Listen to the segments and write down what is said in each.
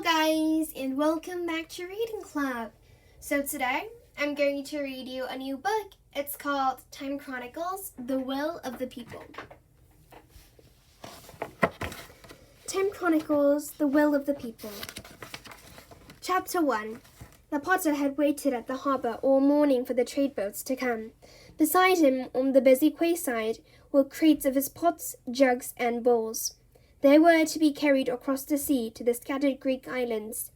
guys, and welcome back to Reading Club. So today, I'm going to read you a new book. It's called Time Chronicles, The Will of the People. Time Chronicles, The Will of the People. Chapter 1. The potter had waited at the harbour all morning for the trade boats to come. Beside him, on the busy quayside, were crates of his pots, jugs, and bowls. They were to be carried across the sea to the scattered Greek islands.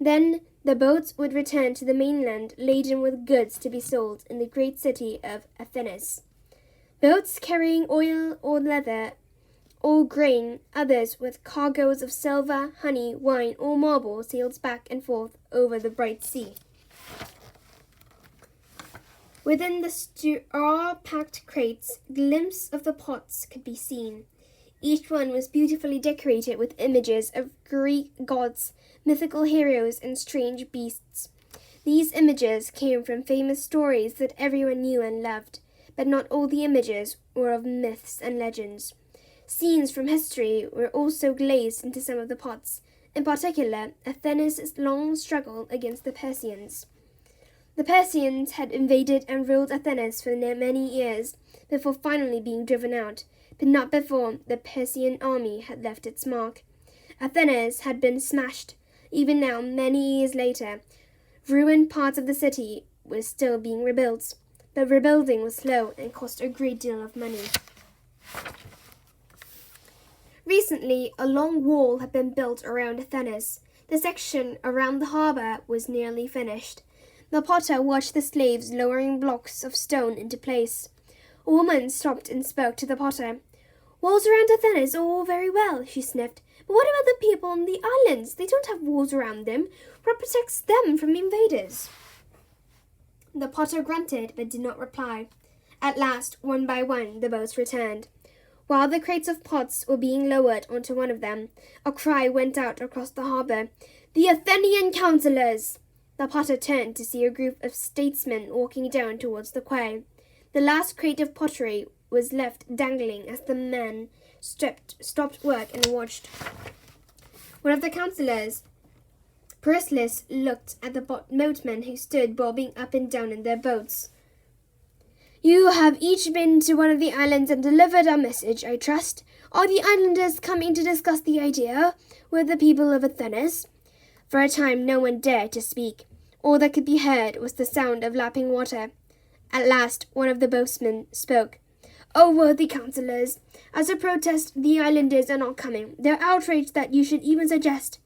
Then the boats would return to the mainland laden with goods to be sold in the great city of Athens. Boats carrying oil or leather or grain, others with cargoes of silver, honey, wine, or marble sailed back and forth over the bright sea. Within the straw-packed crates, glimpses of the pots could be seen. Each one was beautifully decorated with images of Greek gods, mythical heroes, and strange beasts. These images came from famous stories that everyone knew and loved, but not all the images were of myths and legends. Scenes from history were also glazed into some of the pots, in particular Athens' long struggle against the Persians. The Persians had invaded and ruled Athens for many years before finally being driven out, but not before the Persian army had left its mark. Athens had been smashed. Even now, many years later, ruined parts of the city were still being rebuilt, but rebuilding was slow and cost a great deal of money. Recently, a long wall had been built around Athens. The section around the harbour was nearly finished. The potter watched the slaves lowering blocks of stone into place. A woman stopped and spoke to the potter. "Walls around Athens are all very well," she sniffed. "But what about the people on the islands? They don't have walls around them. What protects them from invaders?" The potter grunted but did not reply. At last, one by one, the boats returned. While the crates of pots were being lowered onto one of them, a cry went out across the harbour. "The Athenian councillors!" The potter turned to see a group of statesmen walking down towards the quay. The last crate of pottery was left dangling as the men stopped work and watched. One of the councillors, Pericles, looked at the boatmen who stood bobbing up and down in their boats. "You have each been to one of the islands and delivered our message, I trust. Are the islanders coming to discuss the idea with the people of Athens?" For a time no one dared to speak. All that could be heard was the sound of lapping water. At last one of the boatmen spoke. "Oh, worthy councillors, as a protest, the islanders are not coming. They're outraged that you should even suggest."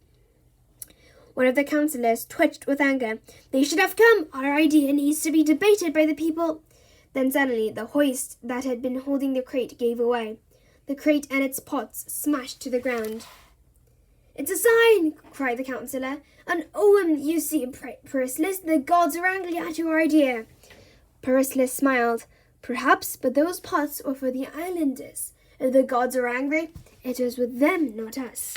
One of the councillors twitched with anger. "They should have come. Our idea needs to be debated by the people." Then suddenly the hoist that had been holding the crate gave away. The crate and its pots smashed to the ground. "It's a sign!" cried the councillor. "An omen, you see, Pericles. The gods are angry at your idea." Pericles smiled. "Perhaps, but those pots were for the islanders. If the gods are angry, it was with them, not us."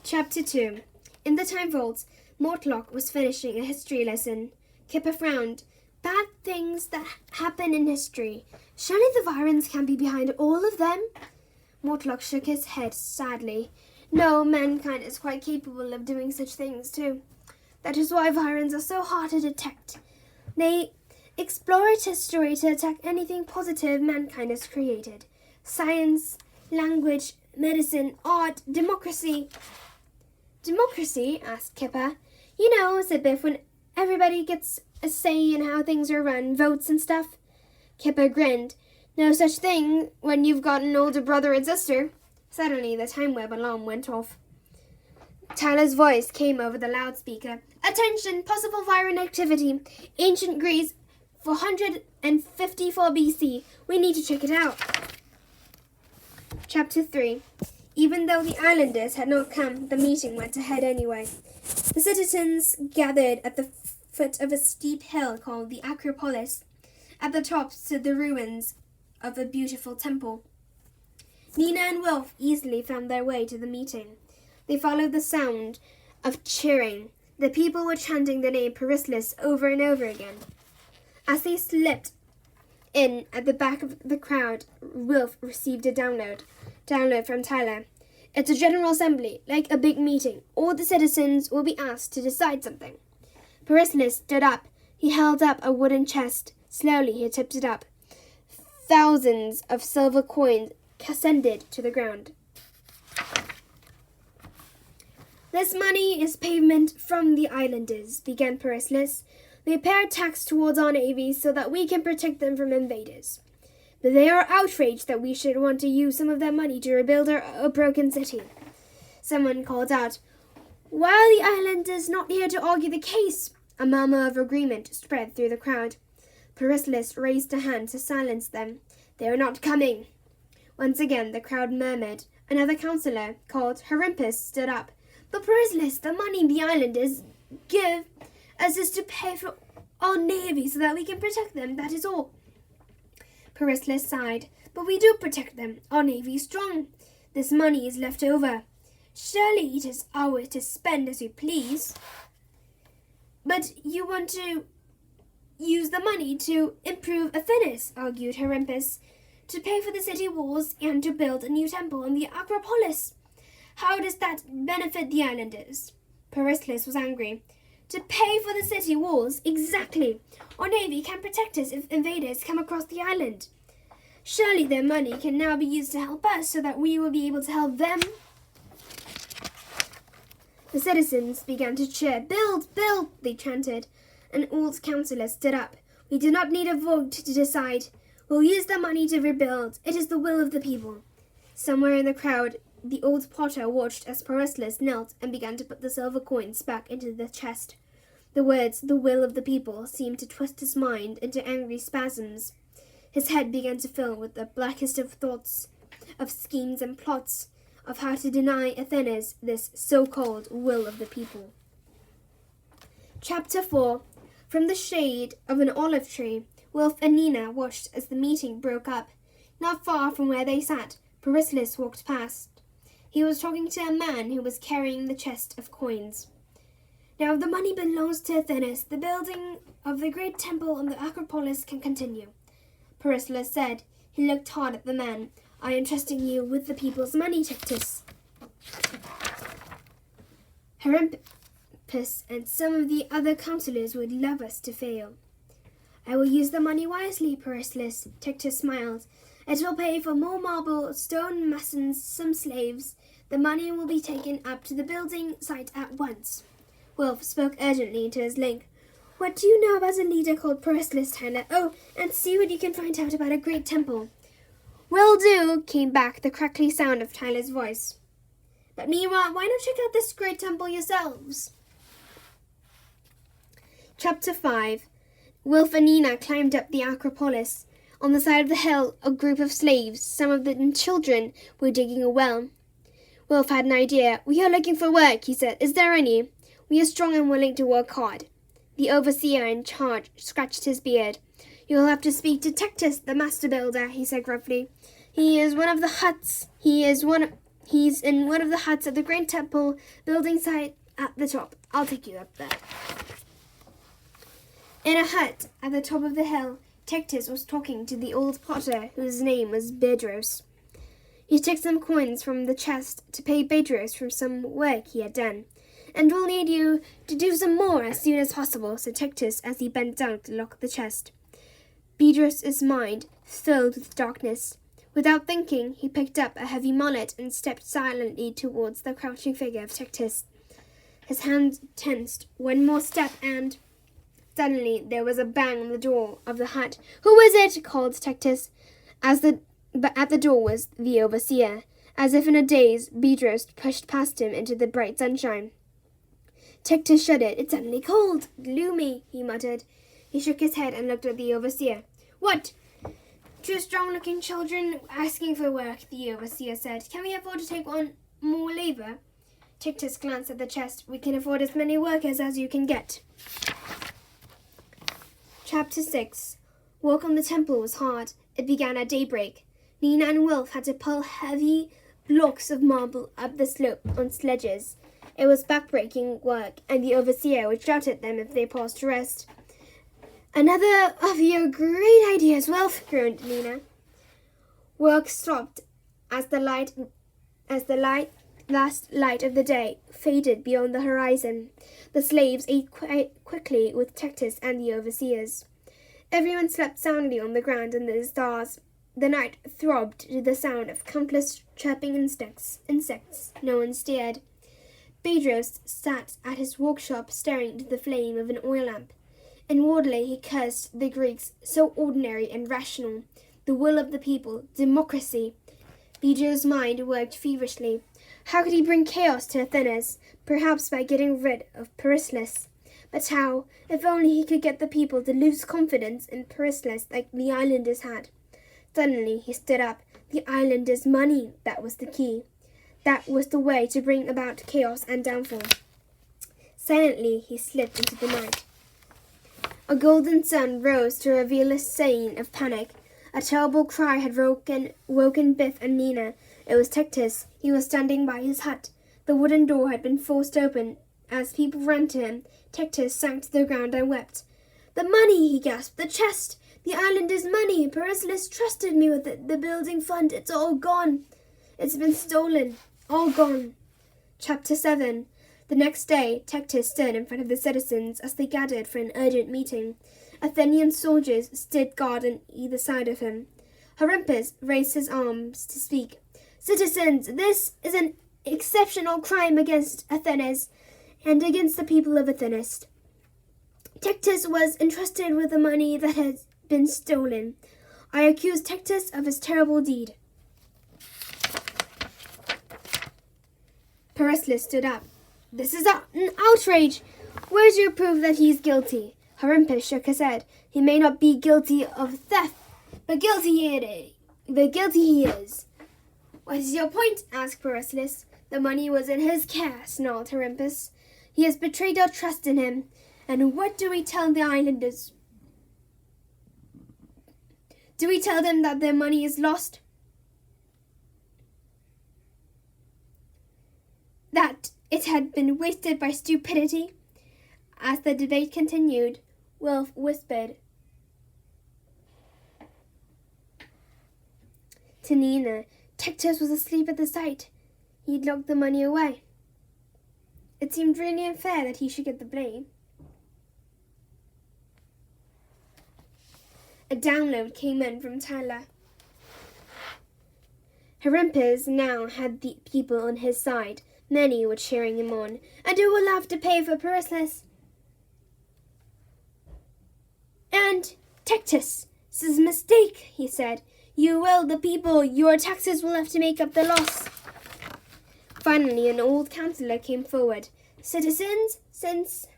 Chapter 2. In the time vault, Mortlock was finishing a history lesson. Kipper frowned. "Bad things that happen in history. Surely the virons can be behind all of them?" Mortlock shook his head sadly. "No, mankind is quite capable of doing such things too. That is why virons are so hard to detect. They exploit history to attack anything positive mankind has created. Science, language, medicine, art, democracy." "Democracy?" asked Kipper. "You know," said Biff, "when everybody gets a say in how things are run, votes and stuff." Kipper grinned. "No such thing when you've got an older brother and sister." Suddenly the time web alarm went off. Tyler's voice came over the loudspeaker. "Attention, possible viron activity. Ancient Greece, 454 BC. We need to check it out." Chapter 3. Even though the islanders had not come, the meeting went ahead anyway. The citizens gathered at the foot of a steep hill called the Acropolis. At the top stood the ruins of a beautiful temple. Nina and Wilf easily found their way to the meeting. They followed the sound of cheering. The people were chanting the name Pericles over and over again. As they slipped in at the back of the crowd, Wilf received a download from Tyler. It's a general assembly, like a big meeting. All the citizens will be asked to decide something. Pericles stood up. He held up a wooden chest. Slowly he tipped it up. Thousands of silver coins ascended to the ground. This money is payment from the islanders, began Pericles. They pay a tax towards our navy so that we can protect them from invaders. But they are outraged that we should want to use some of their money to rebuild a broken city. Someone called out, "Why are the islanders not here to argue the case?" A murmur of agreement spread through the crowd. Pericles raised a hand to silence them. "They are not coming." Once again the crowd murmured. Another councillor, called Olympus, stood up. "But Pericles, the money the islanders give us is to pay for our navy so that we can protect them, that is all." Pericles sighed. "But we do protect them. Our navy is strong. This money is left over. Surely it is ours to spend as we please." "But you want to use the money to improve Athens," argued Olympus, "to pay for the city walls and to build a new temple on the Acropolis. How does that benefit the islanders?" Pericles was angry. "To pay for the city walls? Exactly. Our navy can protect us if invaders come across the island. Surely their money can now be used to help us so that we will be able to help them." The citizens began to cheer. "Build, build," they chanted. An old councillor stood up. "We do not need a vote to decide. We'll use the money to rebuild. It is the will of the people." Somewhere in the crowd, the old potter watched as Pericles knelt and began to put the silver coins back into the chest. The words, "the will of the people," seemed to twist his mind into angry spasms. His head began to fill with the blackest of thoughts, of schemes and plots, of how to deny Athens this so-called will of the people. Chapter 4. From the shade of an olive tree, Wilf and Nina watched as the meeting broke up. Not far from where they sat, Pericles walked past. He was talking to a man who was carrying the chest of coins. "Now the money belongs to Athens. The building of the great temple on the Acropolis can continue," Pericles said. He looked hard at the man. "I am trusting you with the people's money, Tectus. Olympus and some of the other councillors would love us to fail." "I will use the money wisely, Pericles," Tectus smiled. "It will pay for more marble, stone masons, some slaves. The money will be taken up to the building site at once." Wilf spoke urgently into his link. "What do you know about a leader called Pericles, Tyler? Oh, and see what you can find out about a great temple." "Will do," came back the crackly sound of Tyler's voice. "But meanwhile, why not check out this great temple yourselves?" Chapter 5. Wilf and Nina climbed up the Acropolis. On the side of the hill, a group of slaves, some of them children, were digging a well. Wilf had an idea. "We are looking for work," he said. "Is there any? We are strong and willing to work hard." The overseer in charge scratched his beard. "You'll have to speak to Tectus, the master builder," he said gruffly. He's in one of the huts at the great temple building site at the top. I'll take you up there." In a hut at the top of the hill, Tectus was talking to the old potter, whose name was Bedros. He took some coins from the chest to pay Bedros for some work he had done. "And we'll need you to do some more as soon as possible," said Tectus as he bent down to lock the chest. Bedros' mind filled with darkness. Without thinking, he picked up a heavy mallet and stepped silently towards the crouching figure of Tectus. His hand tensed. One more step and... Suddenly, there was a bang on the door of the hut. "Who is it?" called Tectus. But at the door was the overseer. As if in a daze, Bedros pushed past him into the bright sunshine. Tectus shuddered. "It's suddenly cold, gloomy," he muttered. He shook his head and looked at the overseer. "What? Two strong-looking children asking for work," the overseer said. "Can we afford to take on more labor?" Tectus glanced at the chest. "We can afford as many workers as you can get." Chapter 6. Work on the temple was hard. It began at daybreak. Nina and Wilf had to pull heavy blocks of marble up the slope on sledges. It was back-breaking work, and the overseer would shout at them if they paused to rest. "Another of your great ideas, Wilf," groaned Nina. Work stopped as the light last light of the day faded beyond the horizon. The slaves ate quickly with Tectus and the overseers. Everyone slept soundly on the ground under the stars. The night throbbed to the sound of countless chirping insects. No one stirred. Bedros sat at his workshop staring into the flame of an oil lamp. Inwardly he cursed the Greeks, so ordinary and rational. The will of the people, democracy. Bedros' mind worked feverishly. How could he bring chaos to Athens? Perhaps by getting rid of Pericles. But how? If only he could get the people to lose confidence in Pericles like the islanders had. Suddenly he stood up. The islanders' money, that was the key. That was the way to bring about chaos and downfall. Silently he slipped into the night. A golden sun rose to reveal a scene of panic. A terrible cry had woken Biff and Nina. It was Tectus. He was standing by his hut. The wooden door had been forced open. As people ran to him, Tectus sank to the ground and wept. "The money," he gasped. "The chest! The islanders' money! Pericles trusted me with it. The building fund. It's all gone. It's been stolen. All gone." Chapter 7. The next day, Tectus stood in front of the citizens as they gathered for an urgent meeting. Athenian soldiers stood guard on either side of him. Olympus raised his arms to speak. "Citizens, this is an exceptional crime against Athens and against the people of Athens. Tectus was entrusted with the money that has been stolen. I accuse Tectus of his terrible deed." Pericles stood up. "This is an outrage. Where's your proof that he's guilty?" Olympus shook his head. "He may not be guilty of theft, but guilty he is." "What is your point?" asked Pericles. "The money was in his care," snarled Olympus. "He has betrayed our trust in him. And what do we tell the islanders? Do we tell them that their money is lost? That it had been wasted by stupidity?" As the debate continued, Wilf whispered to Nina, "Tectus was asleep at the sight. He'd locked the money away. It seemed really unfair that he should get the blame." A download came in from Tyler. Olympus now had the people on his side. Many were cheering him on. "And who will have to pay for Pericles?" "And Tectus, this is a mistake," he said. "You will, the people, your taxes will have to make up the loss." Finally, an old councillor came forward. "Citizens, since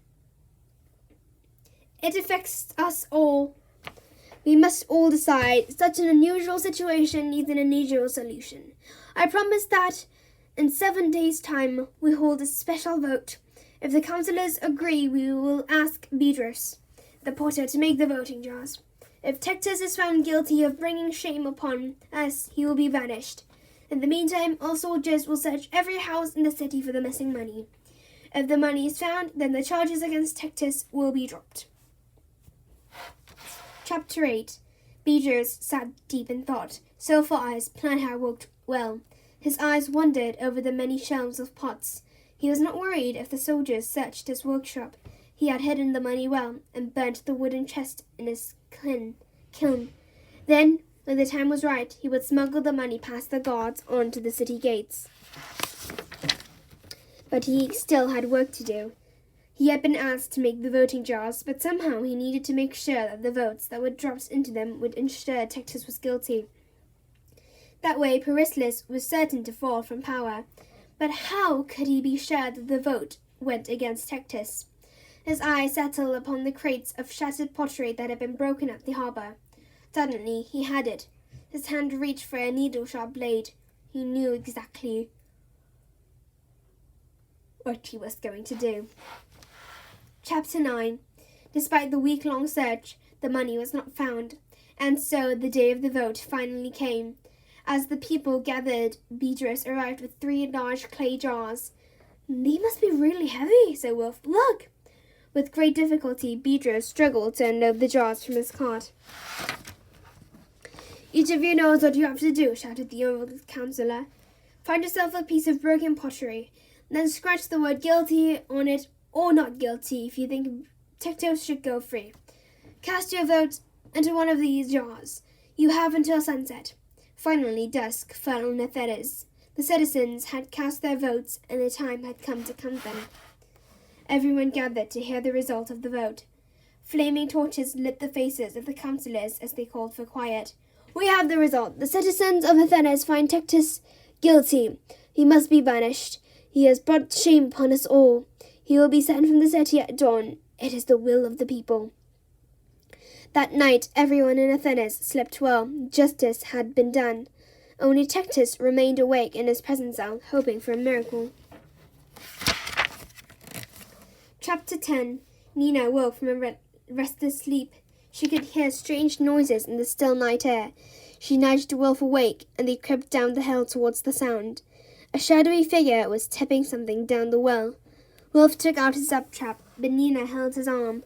it affects us all, we must all decide. Such an unusual situation needs an unusual solution. I promise that in 7 days' time we hold a special vote. If the councillors agree, we will ask Bedros, the potter, to make the voting jars. If Tectus is found guilty of bringing shame upon us, he will be banished. In the meantime, all soldiers will search every house in the city for the missing money. If the money is found, then the charges against Tectus will be dropped." Chapter 8. Bedros sat deep in thought. So far his plan had worked well. His eyes wandered over the many shelves of pots. He was not worried if the soldiers searched his workshop. He had hidden the money well and burnt the wooden chest in his kiln. Then, when the time was right, he would smuggle the money past the guards onto the city gates. But he still had work to do. He had been asked to make the voting jars, but somehow he needed to make sure that the votes that were dropped into them would ensure Tectus was guilty. That way, Pericles was certain to fall from power. But how could he be sure that the vote went against Tectus? His eye settled upon the crates of shattered pottery that had been broken at the harbour. Suddenly he had it. His hand reached for a needle-sharp blade. He knew exactly what he was going to do. Chapter 9. Despite the week-long search, the money was not found, and so the day of the vote finally came. As the people gathered, Bedros arrived with 3 large clay jars. "They must be really heavy," said Wilf. "Look!" With great difficulty, Bedros struggled to unload the jars from his cart. "Each of you knows what you have to do," shouted the old councillor. Find yourself a piece of broken pottery. Then scratch the word guilty on it or not guilty if you think Tectus should go free. Cast your vote into one of these jars. You have until sunset. Finally, dusk fell on Athenes. The citizens had cast their votes, and the time had come to count them. Everyone gathered to hear the result of the vote. Flaming torches lit the faces of the councillors as they called for quiet. We have the result. The citizens of Athens find Tectus guilty. He must be banished. He has brought shame upon us all. He will be sent from the city at dawn. It is the will of the people. That night, everyone in Athens slept well. Justice had been done. Only Tectus remained awake in his prison cell, hoping for a miracle. Chapter 10. Nina woke from a restless sleep. She could hear strange noises in the still night air. She nudged Wolf awake, and they crept down the hill towards the sound. A shadowy figure was tipping something down the well. Wolf took out his up trap, but Nina held his arm.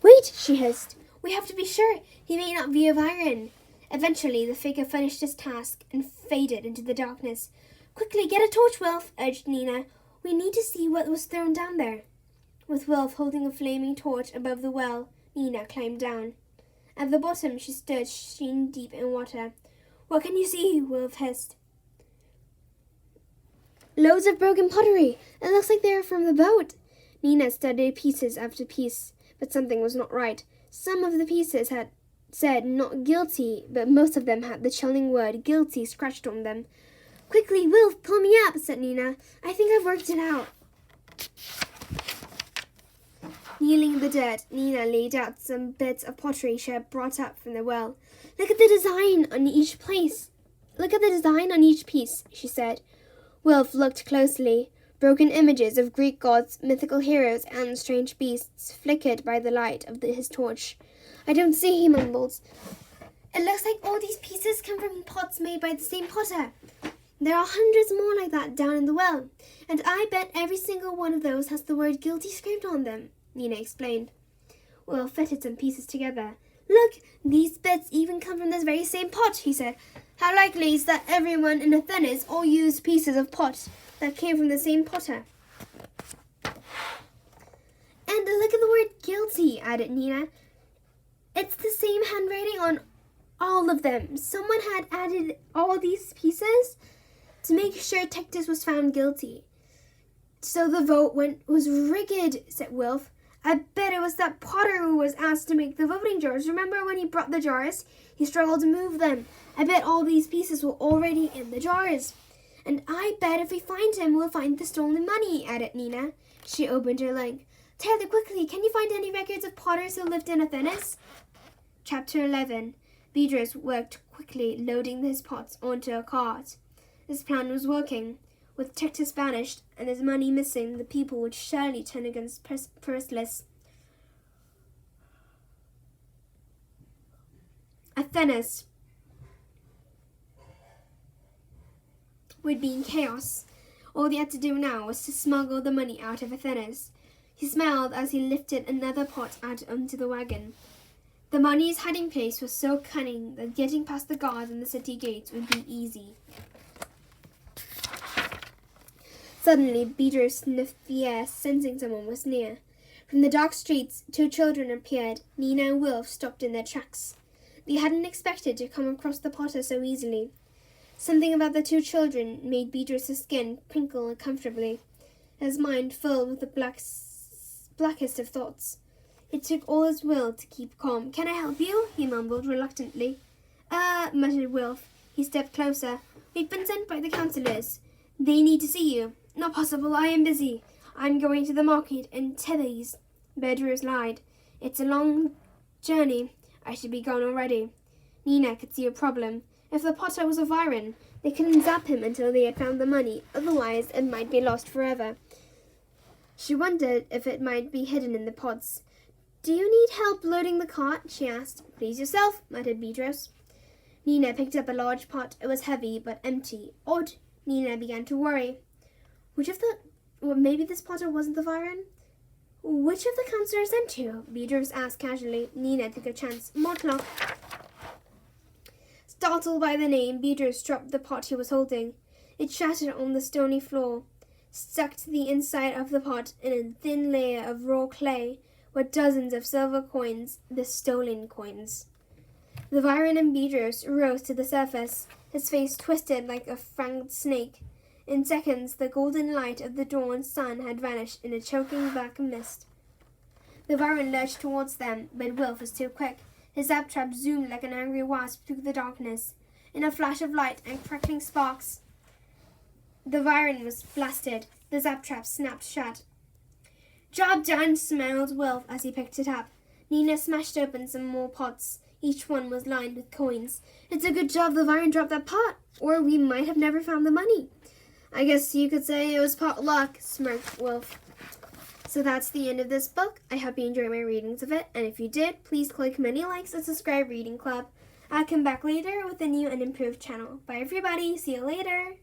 "Wait," she hissed. "We have to be sure. He may not be a viron." Eventually, the figure finished his task and faded into the darkness. "Quickly, get a torch, Wolf," urged Nina. "We need to see what was thrown down there." With Wolf holding a flaming torch above the well, Nina climbed down. At the bottom, she stood shin-deep in water. "What can you see?" Wolf hissed. "Loads of broken pottery. It looks like they are from the boat." Nina studied pieces after piece, but something was not right. Some of the pieces had said not guilty, but most of them had the chilling word guilty scratched on them. "Quickly, Wolf, pull me up," said Nina. "I think I've worked it out." Kneeling in the dirt, Nina laid out some bits of pottery she had brought up from the well. Look at the design on each piece, she said. Wolf looked closely. Broken images of Greek gods, mythical heroes, and strange beasts flickered by the light of his torch. "I don't see," he mumbled. "It looks like all these pieces come from pots made by the same potter. There are hundreds more like that down in the well, and I bet every single one of those has the word guilty scraped on them," Nina explained. Wolf fitted some pieces together. "Look, these bits even come from this very same pot," he said. "How likely is that everyone in Athens all used pieces of pot that came from the same potter?" "And look at the word guilty," added Nina. "It's the same handwriting on all of them. Someone had added all these pieces to make sure Tectus was found guilty." "So the vote was rigged," said Wolf. "I bet it was that potter who was asked to make the voting jars. Remember when he brought the jars? He struggled to move them. I bet all these pieces were already in the jars. And I bet if we find him, we'll find the stolen money," added Nina. She opened her link. "Taylor, quickly, can you find any records of potters who lived in Athens?" Chapter 11. Bedros worked quickly, loading his pots onto a cart. His plan was working. With Tectus banished and his money missing, the people would surely turn against Pericles. Athens would be in chaos. All he had to do now was to smuggle the money out of Athens. He smiled as he lifted another pot out onto the wagon. The money's hiding place was so cunning that getting past the guards and the city gates would be easy. Suddenly, Bedros sniffed the air, sensing someone was near. From the dark streets, two children appeared. Nina and Wolf stopped in their tracks. They hadn't expected to come across the potter so easily. Something about the two children made Bedros' skin crinkle uncomfortably. His mind filled with the blackest of thoughts. It took all his will to keep calm. "Can I help you?" he mumbled reluctantly. Muttered Wolf. He stepped closer. "We've been sent by the councillors. They need to see you." "Not possible. I am busy. I'm going to the market in Tethys." Bedros lied. "It's a long journey. I should be gone already." Nina could see a problem. If the potter was a viron, they couldn't zap him until they had found the money. Otherwise, it might be lost forever. She wondered if it might be hidden in the pots. "Do you need help loading the cart?" she asked. "Please yourself," muttered Bedros. Nina picked up a large pot. It was heavy, but empty. Odd. Nina began to worry. Maybe this potter wasn't the viron? "Which of the councillors sent you?" Bedros asked casually. Nina took a chance. "Mortlock." Startled by the name, Bedros dropped the pot he was holding. It shattered on the stony floor. Stuck to the inside of the pot in a thin layer of raw clay were dozens of silver coins, the stolen coins. The viron and Bedros rose to the surface, his face twisted like a fanged snake. In seconds, the golden light of the dawn sun had vanished in a choking black mist. The viron lurched towards them, but Wilf was too quick. His zap trap zoomed like an angry wasp through the darkness. In a flash of light and crackling sparks, the viron was blasted. The zap trap snapped shut. "Job done," smiled Wilf as he picked it up. Nina smashed open some more pots. Each one was lined with coins. "It's a good job the viron dropped that pot, or we might have never found the money." "I guess you could say it was pot luck," smirked Wilf. So that's the end of this book. I hope you enjoyed my readings of it, and if you did, please click many likes and subscribe Reading Club. I'll come back later with a new and improved channel. Bye everybody, see you later!